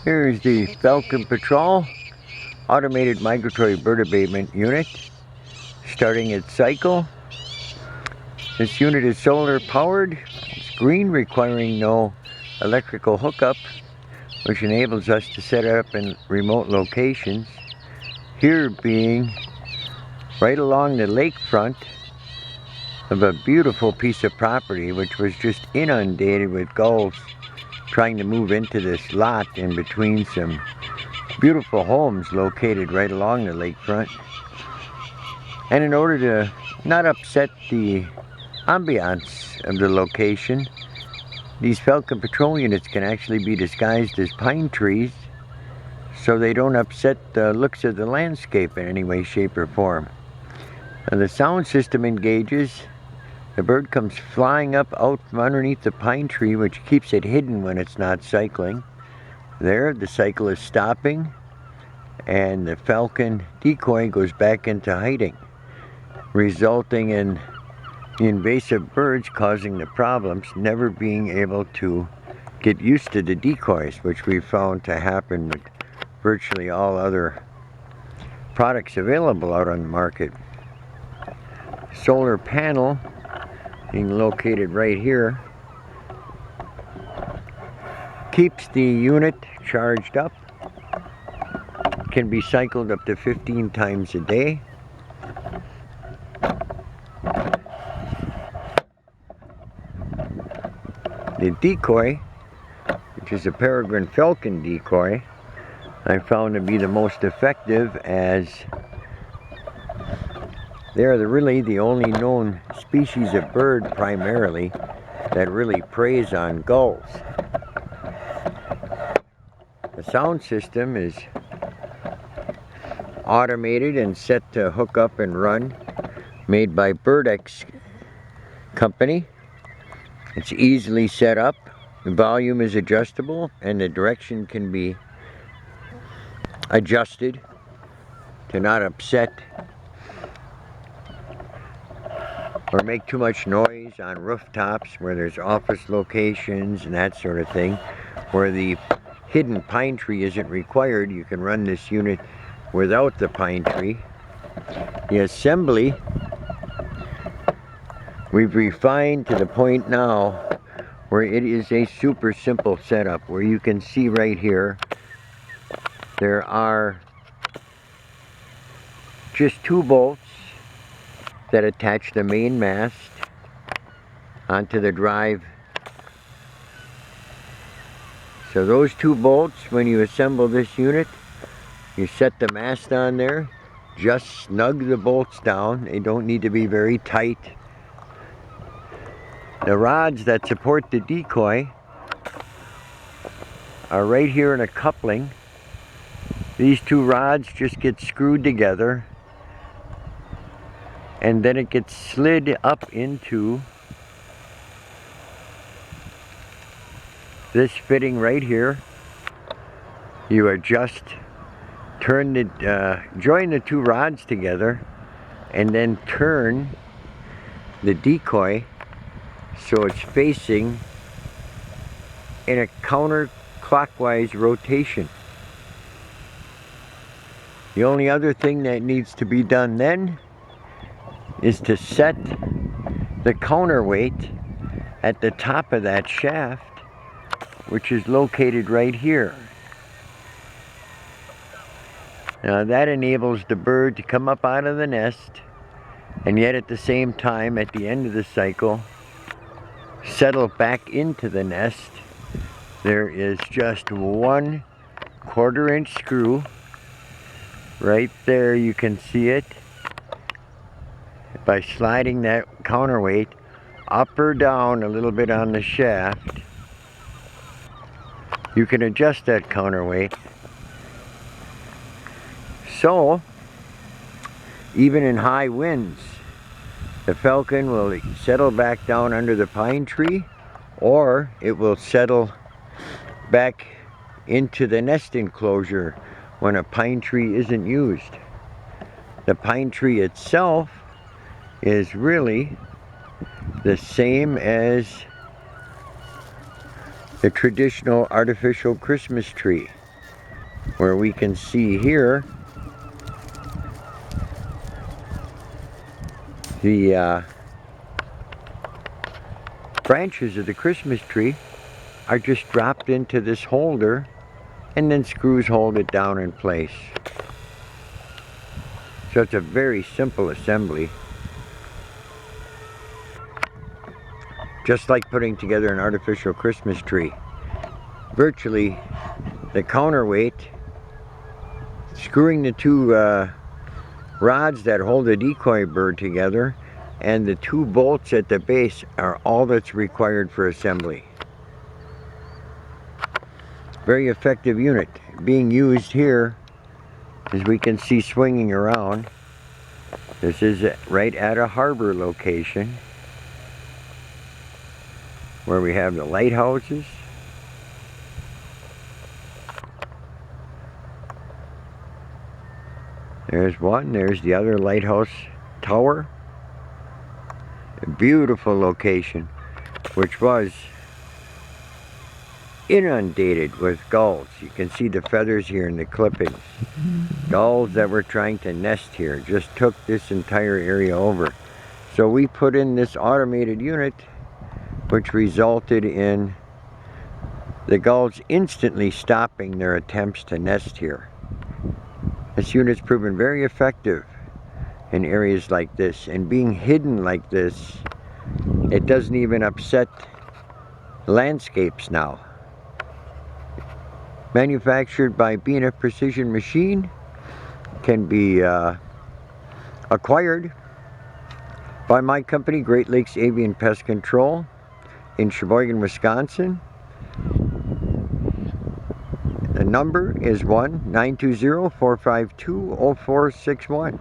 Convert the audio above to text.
Here's the Falcon Patrol Automated Migratory Bird Abatement Unit starting its cycle. This unit is solar powered. It's green, requiring no electrical hookup, which enables us to set it up in remote locations. Here being right along the lakefront of a beautiful piece of property which was just inundated with gulls trying to move into this lot in between some beautiful homes located right along the lakefront. And in order to not upset the ambiance of the location, these Falcon Patrol units can actually be disguised as pine trees so they don't upset the looks of the landscape in any way, shape, or form. Now the sound system engages. The bird comes flying up out from underneath the pine tree, which keeps it hidden when it's not cycling. There, the cycle is stopping, and the falcon decoy goes back into hiding, resulting in the invasive birds causing the problems, never being able to get used to the decoys, which we found to happen with virtually all other products available out on the market. Solar panel being located right here keeps the unit charged up. Can be cycled up to 15 times a day. The decoy, which is a peregrine falcon decoy, I found to be the most effective, as they're really the only known species of bird primarily that really preys on gulls. The sound system is automated and set to hook up and run, made by BirdX company. It's easily set up, the volume is adjustable, and the direction can be adjusted to not upset or make too much noise on rooftops where there's office locations and that sort of thing. Where the hidden pine tree isn't required, you can run this unit without the pine tree. The assembly we've refined to the point now where it is a super simple setup, where you can see right here there are just 2 bolts that attach the main mast onto the drive. So those 2 bolts, when you assemble this unit, you set the mast on there, just snug the bolts down. They don't need to be very tight. The rods that support the decoy are right here in a coupling. These 2 rods just get screwed together, and then it gets slid up into this fitting right here. You adjust, join the 2 rods together, and then turn the decoy so it's facing in a counterclockwise rotation. The only other thing that needs to be done then is to set the counterweight at the top of that shaft, which is located right here. Now that enables the bird to come up out of the nest, and yet at the same time, at the end of the cycle, settle back into the nest. There is just 1 1/4-inch screw right there. You can see it. By sliding that counterweight up or down a little bit on the shaft, you can adjust that counterweight. So, even in high winds, the falcon will settle back down under the pine tree, or it will settle back into the nest enclosure when a pine tree isn't used. The pine tree itself is really the same as the traditional artificial Christmas tree. where we can see here the branches of the Christmas tree are just dropped into this holder, and then screws hold it down in place. So it's a very simple assembly. Just like putting together an artificial Christmas tree. Virtually the counterweight, screwing the two rods that hold the decoy bird together, and the two bolts at the base are all that's required for assembly. Very effective unit being used here, as we can see swinging around. This is right at a harbor location where we have the lighthouses. There's one, there's the other lighthouse tower. A beautiful location, which was inundated with gulls. You can see the feathers here in the clippings. Gulls that were trying to nest here just took this entire area over. So we put in this automated unit, which resulted in the gulls instantly stopping their attempts to nest here. This unit's proven very effective in areas like this, and being hidden like this, it doesn't even upset landscapes now. Manufactured by B&F Precision Machine, can be acquired by my company, Great Lakes Avian Pest Control, in Sheboygan, Wisconsin. The number is 1-920-452-0461.